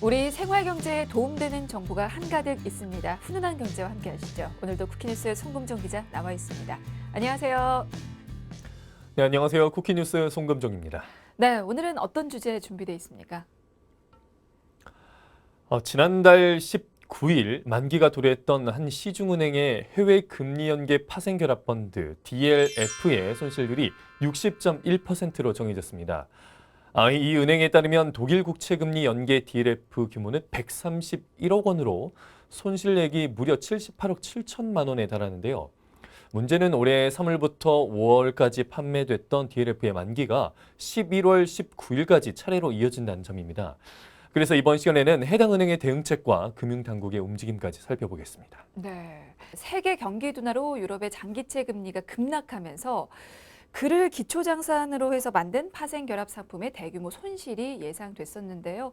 우리 생활 경제에 도움되는 정보가 한가득 있습니다. 훈훈한 경제와 함께 하시죠. 오늘도 쿠키뉴스 송금정 기자 나와 있습니다. 안녕하세요. 네, 안녕하세요. 쿠키뉴스 송금정입니다. 네, 오늘은 어떤 주제 준비되어 있습니까? 지난달 19일 만기가 도래했던 한 시중은행의 해외 금리 연계 파생 결합 펀드 DLF의 손실률이 60.1%로 정해졌습니다. 이 은행에 따르면 독일 국채금리 연계 DLF 규모는 131억 원으로 손실액이 무려 78억 7천만 원에 달하는데요. 문제는 올해 3월부터 5월까지 판매됐던 DLF의 만기가 11월 19일까지 차례로 이어진다는 점입니다. 그래서 이번 시간에는 해당 은행의 대응책과 금융당국의 움직임까지 살펴보겠습니다. 네, 세계 경기 둔화로 유럽의 장기채 금리가 급락하면서 그를 기초장산으로 해서 만든 파생결합 상품의 대규모 손실이 예상됐었는데요.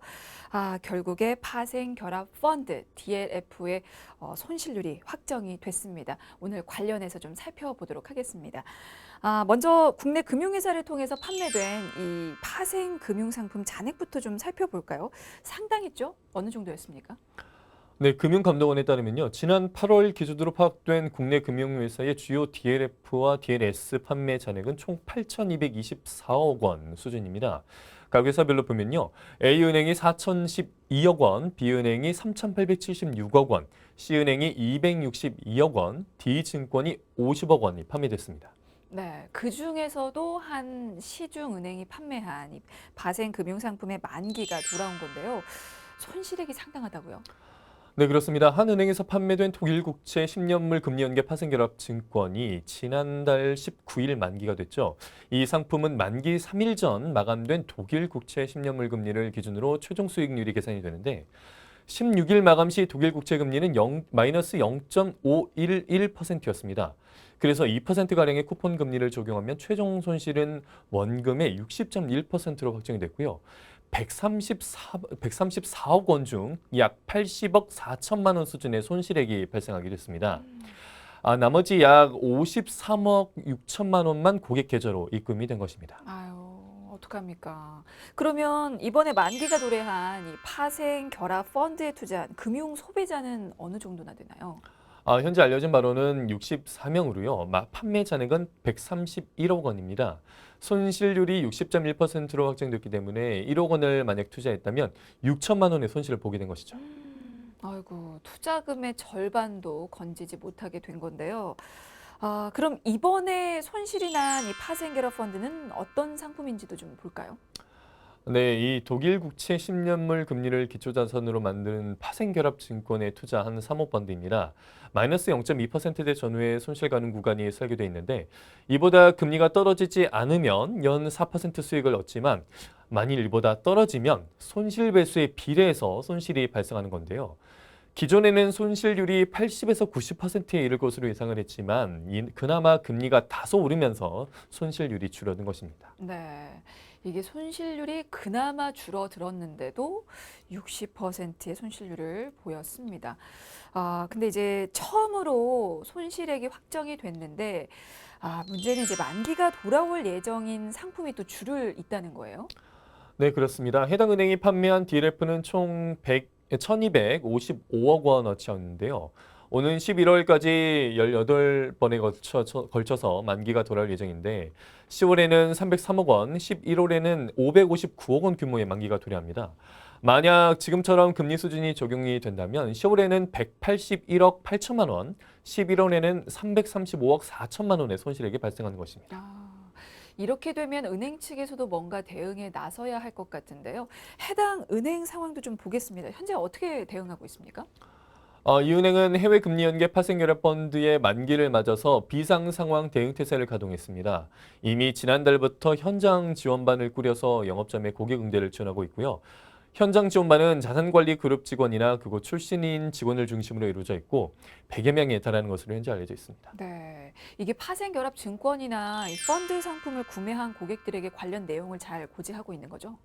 결국에 파생결합 펀드 DLF의 손실률이 확정이 됐습니다. 오늘 관련해서 좀 살펴보도록 하겠습니다. 먼저 국내 금융회사를 통해서 판매된 이 파생 금융상품 잔액부터 좀 살펴볼까요? 상당했죠? 어느 정도였습니까? 네, 금융감독원에 따르면요. 지난 8월 기준으로 파악된 국내 금융회사의 주요 DLF와 DLS 판매 잔액은 총 8,224억 원 수준입니다. 각 회사별로 보면요. A은행이 4,012억 원, B은행이 3,876억 원, C은행이 262억 원, D증권이 50억 원이 판매됐습니다. 네, 그 중에서도 한 시중은행이 판매한 이 파생 금융상품의 만기가 돌아온 건데요. 손실액이 상당하다고요? 네, 그렇습니다. 한 은행에서 판매된 독일 국채 10년물 금리 연계 파생결합 증권이 지난달 19일 만기가 됐죠. 이 상품은 만기 3일 전 마감된 독일 국채 10년물 금리를 기준으로 최종 수익률이 계산이 되는데 16일 마감 시 독일 국채 금리는 마이너스 0.511%였습니다. 그래서 2%가량의 쿠폰 금리를 적용하면 최종 손실은 원금의 60.1%로 확정이 됐고요. 134억 원 중 약 80억 4천만 원 수준의 손실액이 발생하게 됐습니다. 나머지 약 53억 6천만 원만 고객 계좌로 입금이 된 것입니다. 아유, 어떡합니까? 그러면 이번에 만기가 도래한 이 파생 결합 펀드에 투자한 금융 소비자는 어느 정도나 되나요? 현재 알려진 바로는 64명으로요. 판매 잔액은 131억 원입니다. 손실률이 60.1%로 확정됐기 때문에 1억 원을 만약 투자했다면 6천만 원의 손실을 보게 된 것이죠. 아이고, 투자금의 절반도 건지지 못하게 된 건데요. 그럼 이번에 손실이 난 이 파생 결합 펀드는 어떤 상품인지도 좀 볼까요? 네, 이 독일 국채 10년물 금리를 기초자산으로 만든 파생결합 증권에 투자한 사모펀드입니다. 마이너스 0.2%대 전후의 손실 가능 구간이 설계되어 있는데 이보다 금리가 떨어지지 않으면 연 4% 수익을 얻지만 만일 이보다 떨어지면 손실 배수에 비례해서 손실이 발생하는 건데요. 기존에는 손실률이 80에서 90%에 이를 것으로 예상을 했지만 그나마 금리가 다소 오르면서 손실률이 줄어든 것입니다. 네. 이게 손실률이 그나마 줄어들었는데도 60%의 손실률을 보였습니다. 근데 이제 처음으로 손실액이 확정이 됐는데, 문제는 이제 만기가 돌아올 예정인 상품이 또 줄을 잇다는 거예요. 네, 그렇습니다. 해당 은행이 판매한 DLF는 총 1,255억 원어치였는데요. 오는 11월까지 18번에 걸쳐서 만기가 돌아올 예정인데 10월에는 303억 원, 11월에는 559억 원 규모의 만기가 도래합니다. 만약 지금처럼 금리 수준이 적용이 된다면 10월에는 181억 8천만 원, 11월에는 335억 4천만 원의 손실액이 발생하는 것입니다. 이렇게 되면 은행 측에서도 뭔가 대응에 나서야 할 것 같은데요. 해당 은행 상황도 좀 보겠습니다. 현재 어떻게 대응하고 있습니까? 이 은행은 해외 금리 연계 파생결합 펀드의 만기를 맞아서 비상 상황 대응 태세를 가동했습니다. 이미 지난달부터 현장 지원반을 꾸려서 영업점의 고객 응대를 지원하고 있고요. 현장 지원반은 자산관리 그룹 직원이나 그곳 출신인 직원을 중심으로 이루어져 있고 100여 명에 달하는 것으로 현재 알려져 있습니다. 네, 이게 파생결합 증권이나 이 펀드 상품을 구매한 고객들에게 관련 내용을 잘 고지하고 있는 거죠?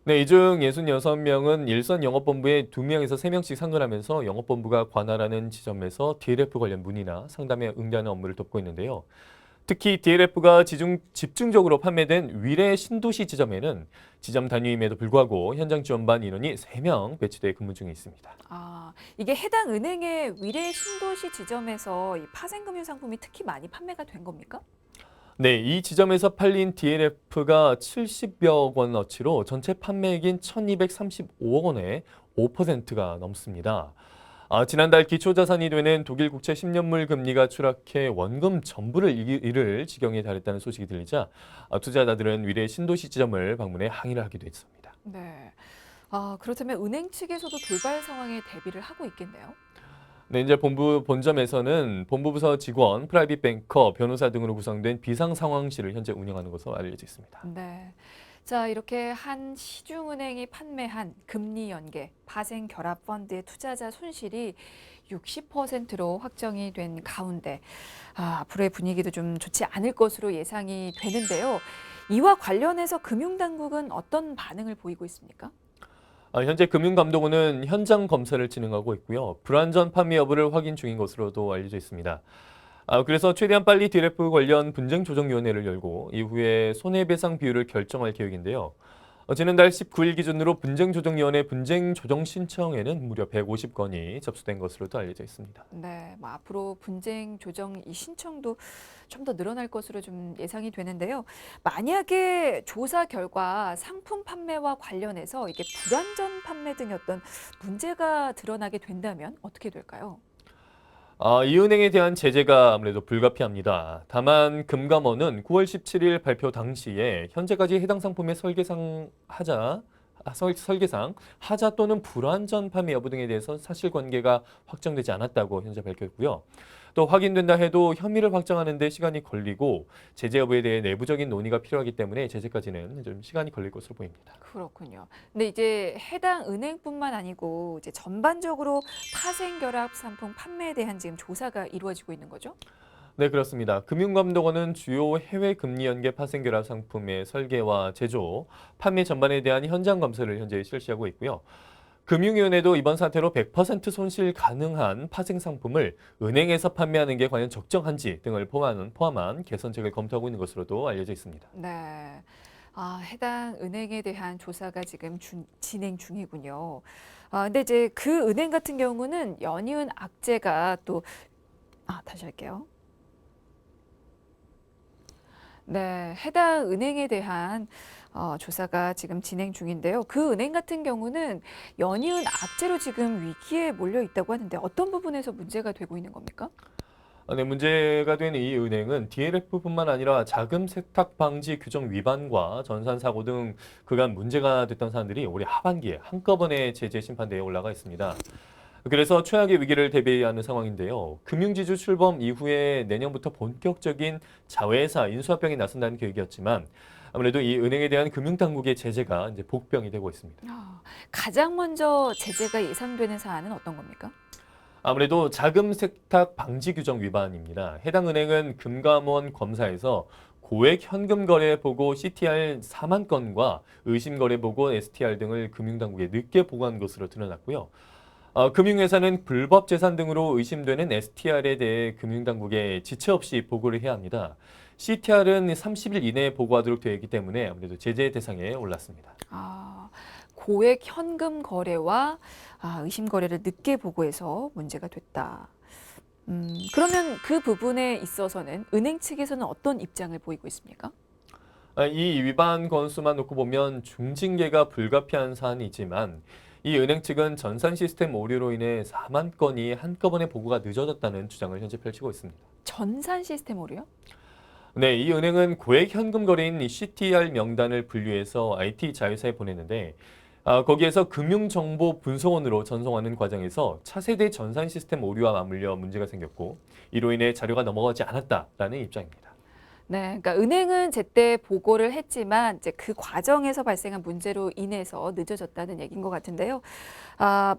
네, 이 중 66명은 일선 영업본부에 2명에서 3명씩 상근하면서 영업본부가 관할하는 지점에서 DLF 관련 문의나 상담에 응대하는 업무를 돕고 있는데요. 특히 DLF가 집중적으로 판매된 위례 신도시 지점에는 지점 단위임에도 불구하고 현장 지원반 인원이 3명 배치돼 근무 중에 있습니다. 아, 이게 해당 은행의 위례 신도시 지점에서 이 파생금융 상품이 특히 많이 판매가 된 겁니까? 네, 이 지점에서 팔린 DLF가 70여 원어치로 전체 판매액인 1,235억 원의 5%가 넘습니다. 지난달 기초자산이 되는 독일 국채 10년물 금리가 추락해 원금 전부를 잃을 지경에 달했다는 소식이 들리자 투자자들은 위례 신도시 지점을 방문해 항의를 하기도 했습니다. 네. 그렇다면 은행 측에서도 돌발 상황에 대비를 하고 있겠네요. 네, 이제 본점에서는 본부부서 직원, 프라이빗 뱅커, 변호사 등으로 구성된 비상상황실을 현재 운영하는 것으로 알려져 있습니다. 네. 자, 이렇게 한 시중은행이 판매한 금리 연계, 파생 결합 펀드의 투자자 손실이 60%로 확정이 된 가운데 앞으로의 분위기도 좀 좋지 않을 것으로 예상이 되는데요. 이와 관련해서 금융당국은 어떤 반응을 보이고 있습니까? 현재 금융감독원은 현장 검사를 진행하고 있고요. 불완전 판매 여부를 확인 중인 것으로도 알려져 있습니다. 그래서 최대한 빨리 DLF 관련 분쟁조정위원회를 열고 이후에 손해배상 비율을 결정할 계획인데요. 지난달 19일 기준으로 분쟁조정위원회 분쟁조정 신청에는 무려 150건이 접수된 것으로도 알려져 있습니다. 네, 앞으로 분쟁 조정 이 신청도 좀 더 늘어날 것으로 좀 예상이 되는데요. 만약에 조사 결과 상품 판매와 관련해서 이게 불완전 판매 등의 어떤 문제가 드러나게 된다면 어떻게 될까요? 이 은행에 대한 제재가 아무래도 불가피합니다. 다만 금감원은 9월 17일 발표 당시에 현재까지 해당 상품의 설계상 하자 또는 불완전 판매 여부 등에 대해서 사실관계가 확정되지 않았다고 현재 밝혔고요. 또 확인된다 해도 혐의를 확정하는 데 시간이 걸리고 제재 여부에 대해 내부적인 논의가 필요하기 때문에 제재까지는 좀 시간이 걸릴 것으로 보입니다. 그렇군요. 근데 이제 해당 은행뿐만 아니고 이제 전반적으로 파생 결합 상품 판매에 대한 지금 조사가 이루어지고 있는 거죠? 네, 그렇습니다. 금융감독원은 주요 해외 금리 연계 파생 결합 상품의 설계와 제조, 판매 전반에 대한 현장 검사를 현재 실시하고 있고요. 금융위원회도 이번 사태로 100% 손실 가능한 파생 상품을 은행에서 판매하는 게 과연 적정한지 등을 포함한 개선책을 검토하고 있는 것으로도 알려져 있습니다. 네. 해당 은행에 대한 조사가 지금 진행 중이군요. 근데 이제 그 은행 같은 경우는 연이은 악재가 또, 다시 할게요. 네, 해당 은행에 대한 조사가 지금 진행 중인데요. 그 은행 같은 경우는 연이은 악재로 지금 위기에 몰려 있다고 하는데 어떤 부분에서 문제가 되고 있는 겁니까? 네, 문제가 되는 이 은행은 DLF뿐만 아니라 자금 세탁 방지 규정 위반과 전산 사고 등 그간 문제가 됐던 사안들이 올해 하반기에 한꺼번에 제재 심판대에 올라가 있습니다. 그래서 최악의 위기를 대비하는 상황인데요. 금융지주 출범 이후에 내년부터 본격적인 자회사 인수합병에 나선다는 계획이었지만 아무래도 이 은행에 대한 금융당국의 제재가 이제 복병이 되고 있습니다. 가장 먼저 제재가 예상되는 사안은 어떤 겁니까? 아무래도 자금 세탁 방지 규정 위반입니다. 해당 은행은 금감원 검사에서 고액 현금 거래 보고 CTR 4만 건과 의심 거래 보고 STR 등을 금융당국에 늦게 보고한 것으로 드러났고요. 금융회사는 불법 재산 등으로 의심되는 STR에 대해 금융당국에 지체 없이 보고를 해야 합니다. CTR은 30일 이내에 보고하도록 되어 있기 때문에 아무래도 제재 대상에 올랐습니다. 고액 현금 거래와 의심 거래를 늦게 보고해서 문제가 됐다. 그러면 그 부분에 있어서는 은행 측에서는 어떤 입장을 보이고 있습니까? 이 위반 건수만 놓고 보면 중징계가 불가피한 사안이지만 이 은행 측은 전산 시스템 오류로 인해 4만 건이 한꺼번에 보고가 늦어졌다는 주장을 현재 펼치고 있습니다. 전산 시스템 오류요? 네, 이 은행은 고액 현금 거래인 CTR 명단을 분류해서 IT 자회사에 보냈는데 거기에서 금융정보 분석원으로 전송하는 과정에서 차세대 전산 시스템 오류와 맞물려 문제가 생겼고 이로 인해 자료가 넘어가지 않았다라는 입장입니다. 네, 그러니까 은행은 제때 보고를 했지만 이제 그 과정에서 발생한 문제로 인해서 늦어졌다는 얘기인 것 같은데요.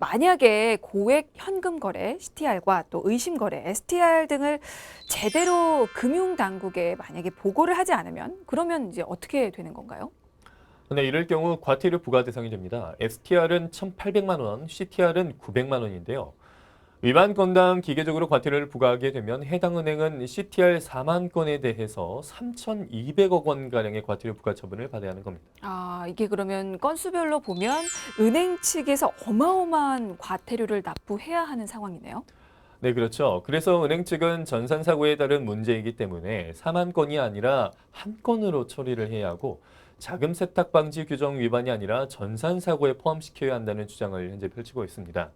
만약에 고액 현금 거래 CTR과 또 의심 거래 STR 등을 제대로 금융 당국에 만약에 보고를 하지 않으면 그러면 이제 어떻게 되는 건가요? 네, 이럴 경우 과태료 부과 대상이 됩니다. STR은 1,800만 원, CTR은 900만 원인데요. 위반 건당 기계적으로 과태료를 부과하게 되면 해당 은행은 CTR 4만 건에 대해서 3,200억 원가량의 과태료 부과 처분을 받아야 하는 겁니다. 아, 이게 그러면 건수별로 보면 은행 측에서 어마어마한 과태료를 납부해야 하는 상황이네요. 네, 그렇죠. 그래서 은행 측은 전산 사고에 따른 문제이기 때문에 4만 건이 아니라 한 건으로 처리를 해야 하고 자금 세탁 방지 규정 위반이 아니라 전산 사고에 포함시켜야 한다는 주장을 현재 펼치고 있습니다.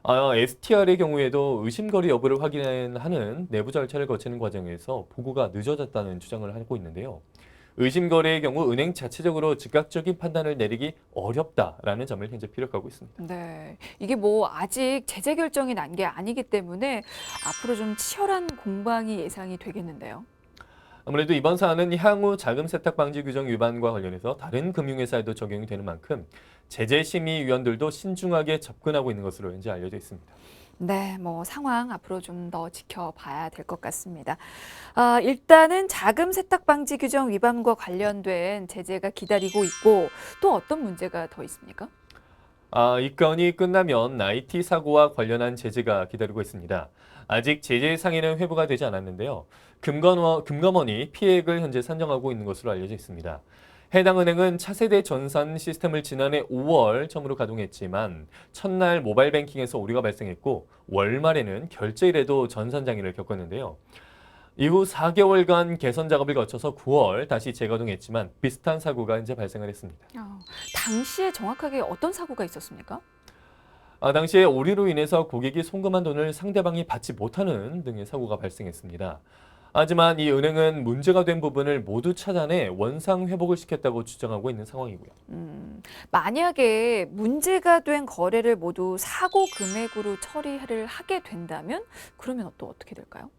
STR의 경우에도 의심거리 여부를 확인하는 내부 절차를 거치는 과정에서 보고가 늦어졌다는 주장을 하고 있는데요. 의심거래의 경우 은행 자체적으로 즉각적인 판단을 내리기 어렵다라는 점을 현재 피력하고 있습니다. 네, 이게 뭐 아직 제재 결정이 난 게 아니기 때문에 앞으로 좀 치열한 공방이 예상이 되겠는데요. 아무래도 이번 사안은 향후 자금 세탁 방지 규정 위반과 관련해서 다른 금융회사에도 적용이 되는 만큼 제재심의위원들도 신중하게 접근하고 있는 것으로 현재 알려져 있습니다. 네, 뭐 상황 앞으로 좀 더 지켜봐야 될 것 같습니다. 일단은 자금 세탁 방지 규정 위반과 관련된 제재가 기다리고 있고 또 어떤 문제가 더 있습니까? 이 건이 끝나면 IT 사고와 관련한 제재가 기다리고 있습니다. 아직 제재 상해는 회부가 되지 않았는데요. 금감원이 피해액을 현재 산정하고 있는 것으로 알려져 있습니다. 해당 은행은 차세대 전산 시스템을 지난해 5월 처음으로 가동했지만 첫날 모바일 뱅킹에서 오류가 발생했고 월말에는 결제일에도 전산 장애를 겪었는데요. 이후 4개월간 개선 작업을 거쳐서 9월 다시 재가동했지만 비슷한 사고가 이제 발생을 했습니다. 당시에 정확하게 어떤 사고가 있었습니까? 당시에 오류로 인해서 고객이 송금한 돈을 상대방이 받지 못하는 등의 사고가 발생했습니다. 하지만 이 은행은 문제가 된 부분을 모두 찾아내 원상 회복을 시켰다고 주장하고 있는 상황이고요. 만약에 문제가 된 거래를 모두 사고 금액으로 처리를 하게 된다면 그러면 또 어떻게 될까요?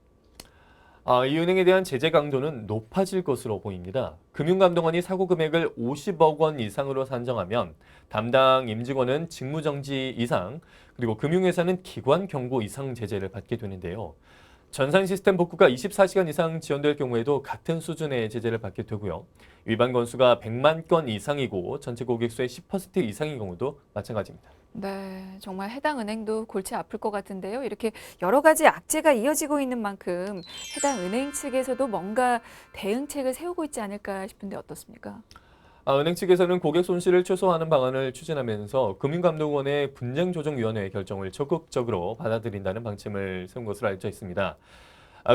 이 은행에 대한 제재 강도는 높아질 것으로 보입니다. 금융감독원이 사고 금액을 50억 원 이상으로 산정하면 담당 임직원은 직무정지 이상, 그리고 금융회사는 기관 경고 이상 제재를 받게 되는데요. 전산 시스템 복구가 24시간 이상 지연될 경우에도 같은 수준의 제재를 받게 되고요. 위반 건수가 100만 건 이상이고 전체 고객 수의 10% 이상인 경우도 마찬가지입니다. 네, 정말 해당 은행도 골치 아플 것 같은데요. 이렇게 여러 가지 악재가 이어지고 있는 만큼 해당 은행 측에서도 뭔가 대응책을 세우고 있지 않을까 싶은데 어떻습니까? 은행 측에서는 고객 손실을 최소화하는 방안을 추진하면서 금융감독원의 분쟁조정위원회의 결정을 적극적으로 받아들인다는 방침을 세운 것으로 알려져 있습니다.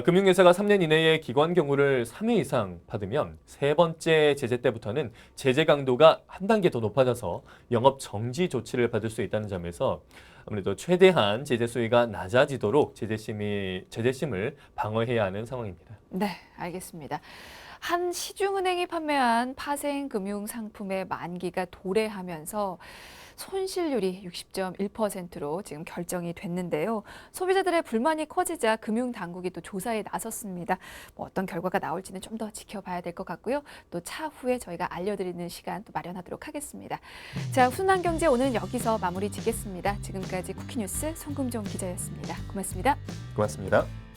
금융회사가 3년 이내에 기관 경고를 3회 이상 받으면 세 번째 제재 때부터는 제재 강도가 한 단계 더 높아져서 영업 정지 조치를 받을 수 있다는 점에서 아무래도 최대한 제재 수위가 낮아지도록 제재심을 방어해야 하는 상황입니다. 네, 알겠습니다. 한 시중은행이 판매한 파생 금융 상품의 만기가 도래하면서 손실률이 60.1%로 지금 결정이 됐는데요. 소비자들의 불만이 커지자 금융당국이 또 조사에 나섰습니다. 뭐 어떤 결과가 나올지는 좀 더 지켜봐야 될 것 같고요. 또 차후에 저희가 알려드리는 시간 또 마련하도록 하겠습니다. 자, 훈훈한 경제 오늘 여기서 마무리 짓겠습니다. 지금까지 쿠키뉴스 송금종 기자였습니다. 고맙습니다. 고맙습니다.